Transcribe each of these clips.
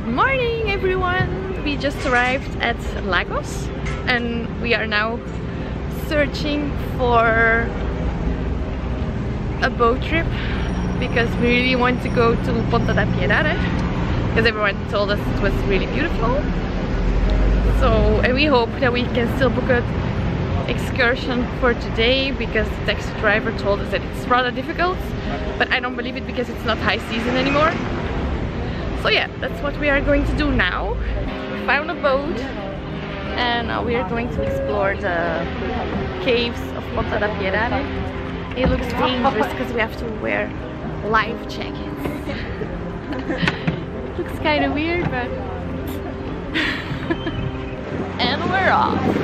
Good morning everyone! We just arrived at Lagos and we are now searching for a boat trip because we really want to go to Ponta da Piedade because everyone told us it was really beautiful. So, and we hope that we can still book an excursion for today because the taxi driver told us that it's rather difficult, but I don't believe it because it's not high season anymore. So yeah, that's what we are going to do now. We found a boat and now we are going to explore the caves of Ponta da Piedade. It looks dangerous because we have to wear life jackets. It looks kind of weird, but... and we're off!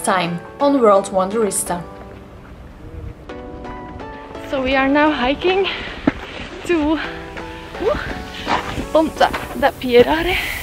next time on World Wanderista. So we are now hiking to Ponta da Piedade.